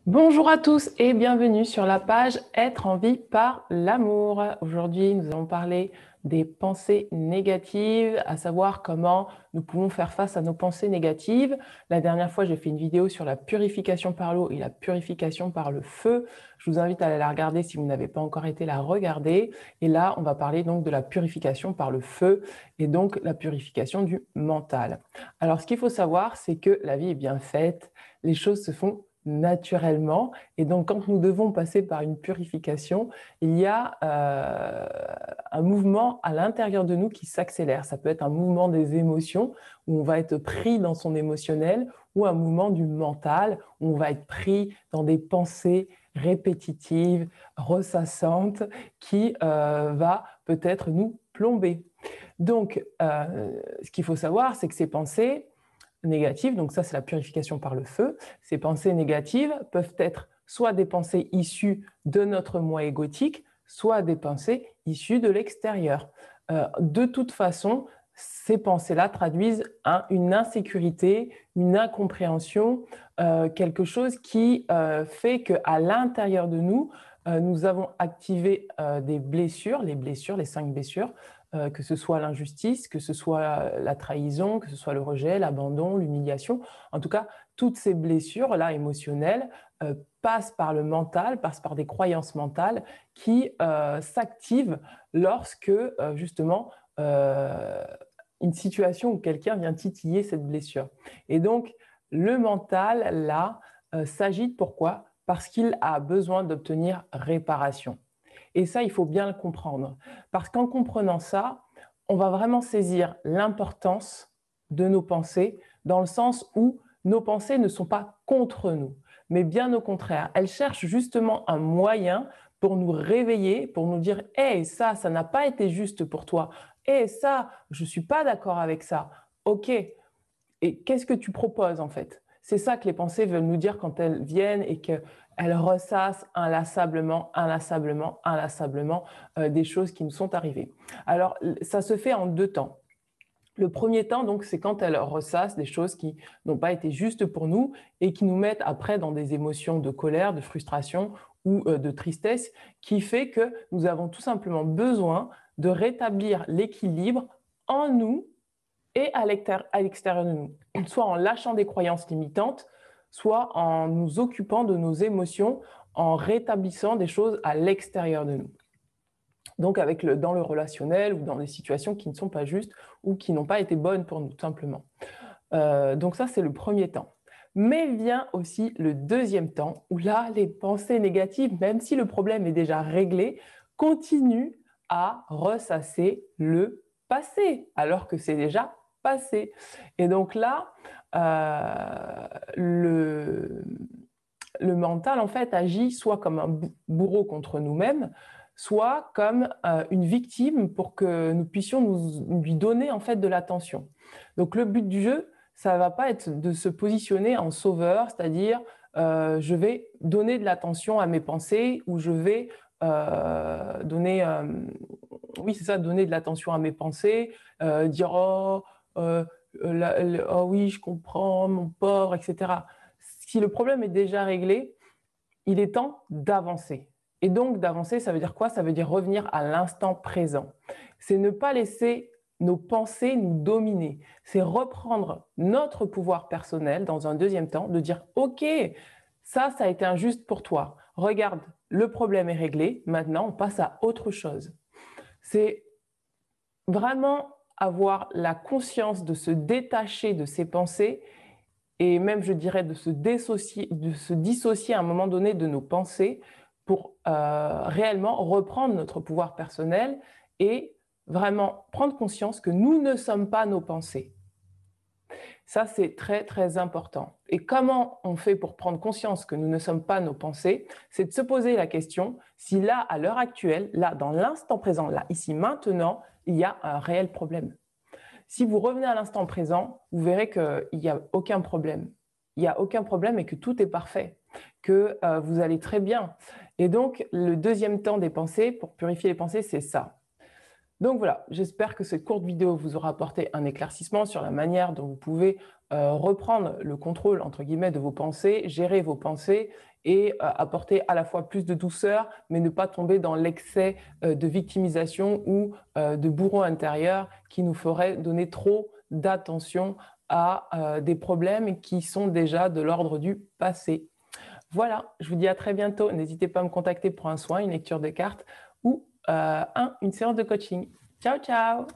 Bonjour à tous et bienvenue sur la page Être en vie par l'amour. Aujourd'hui, nous allons parler des pensées négatives, à savoir comment nous pouvons faire face à nos pensées négatives. La dernière fois, j'ai fait une vidéo sur la purification par l'eau et la purification par le feu. Je vous invite à aller la regarder si vous n'avez pas encore été la regarder. Et là, on va parler donc de la purification par le feu et donc la purification du mental. Alors, ce qu'il faut savoir, c'est que la vie est bien faite, les choses se font naturellement. Et donc, quand nous devons passer par une purification, il y a un mouvement à l'intérieur de nous qui s'accélère. Ça peut être un mouvement des émotions, où on va être pris dans son émotionnel, ou un mouvement du mental, où on va être pris dans des pensées répétitives, ressassantes, qui va peut-être nous plomber. Donc, ce qu'il faut savoir, c'est que ces pensées négatives, donc ça c'est la purification par le feu, ces pensées négatives peuvent être soit des pensées issues de notre moi égotique, soit des pensées issues de l'extérieur. De toute façon, ces pensées-là traduisent une insécurité, une incompréhension, quelque chose qui fait qu'à l'intérieur de nous, nous avons activé des blessures, les 5 blessures, que ce soit l'injustice, que ce soit la trahison, que ce soit le rejet, l'abandon, l'humiliation. En tout cas, toutes ces blessures-là émotionnelles passent par le mental, passent par des croyances mentales qui s'activent lorsque, justement, une situation où quelqu'un vient titiller cette blessure. Et donc, le mental, là, s'agite. Pourquoi? Parce qu'il a besoin d'obtenir réparation. Et ça, il faut bien le comprendre. Parce qu'en comprenant ça, on va vraiment saisir l'importance de nos pensées dans le sens où nos pensées ne sont pas contre nous, mais bien au contraire. Elles cherchent justement un moyen pour nous réveiller, pour nous dire « Hey, ça n'a pas été juste pour toi. Hey, ça, je ne suis pas d'accord avec ça. Ok, et qu'est-ce que tu proposes en fait ?» C'est ça que les pensées veulent nous dire quand elles viennent et qu'elles ressassent inlassablement, inlassablement, inlassablement des choses qui nous sont arrivées. Alors, ça se fait en 2 temps. Le premier temps, donc, c'est quand elles ressassent des choses qui n'ont pas été justes pour nous et qui nous mettent après dans des émotions de colère, de frustration ou de tristesse, qui fait que nous avons tout simplement besoin de rétablir l'équilibre en nous et à l'extérieur de nous, soit en lâchant des croyances limitantes, soit en nous occupant de nos émotions, en rétablissant des choses à l'extérieur de nous. Donc dans le relationnel ou dans des situations qui ne sont pas justes ou qui n'ont pas été bonnes pour nous, tout simplement. Donc ça, c'est le premier temps. Mais vient aussi le deuxième temps, où là, les pensées négatives, même si le problème est déjà réglé, continuent à ressasser le passé, alors que c'est déjà passé. Et donc là, le mental, en fait, agit soit comme un bourreau contre nous-mêmes, soit comme une victime pour que nous puissions lui donner, en fait, de l'attention. Donc le but du jeu, ça ne va pas être de se positionner en sauveur, c'est-à-dire je vais donner de l'attention à mes pensées ou je vais donner, oui, c'est ça, donner de l'attention à mes pensées, dire oh oui, je comprends, mon pauvre, etc. Si le problème est déjà réglé, il est temps d'avancer. Et donc, d'avancer, ça veut dire quoi? Ça veut dire revenir à l'instant présent. C'est ne pas laisser nos pensées nous dominer. C'est reprendre notre pouvoir personnel dans un deuxième temps, de dire « Ok, ça a été injuste pour toi. Regarde, le problème est réglé. Maintenant, on passe à autre chose. » C'est vraiment avoir la conscience de se détacher de ses pensées et même, je dirais, de se dissocier à un moment donné de nos pensées pour réellement reprendre notre pouvoir personnel et vraiment prendre conscience que nous ne sommes pas nos pensées. Ça, c'est très, très important. Et comment on fait pour prendre conscience que nous ne sommes pas nos pensées? C'est de se poser la question si là, à l'heure actuelle, là, dans l'instant présent, là, ici, maintenant, il y a un réel problème. Si vous revenez à l'instant présent, vous verrez qu'il n'y a aucun problème. Il n'y a aucun problème et que tout est parfait, que vous allez très bien. Et donc, le deuxième temps des pensées, pour purifier les pensées, c'est ça. Donc voilà, j'espère que cette courte vidéo vous aura apporté un éclaircissement sur la manière dont vous pouvez reprendre le contrôle, entre guillemets, de vos pensées, gérer vos pensées et apporter à la fois plus de douceur, mais ne pas tomber dans l'excès de victimisation ou de bourreau intérieur qui nous ferait donner trop d'attention à des problèmes qui sont déjà de l'ordre du passé. Voilà, je vous dis à très bientôt. N'hésitez pas à me contacter pour un soin, une lecture de cartes ou une séance de coaching. Ciao, ciao!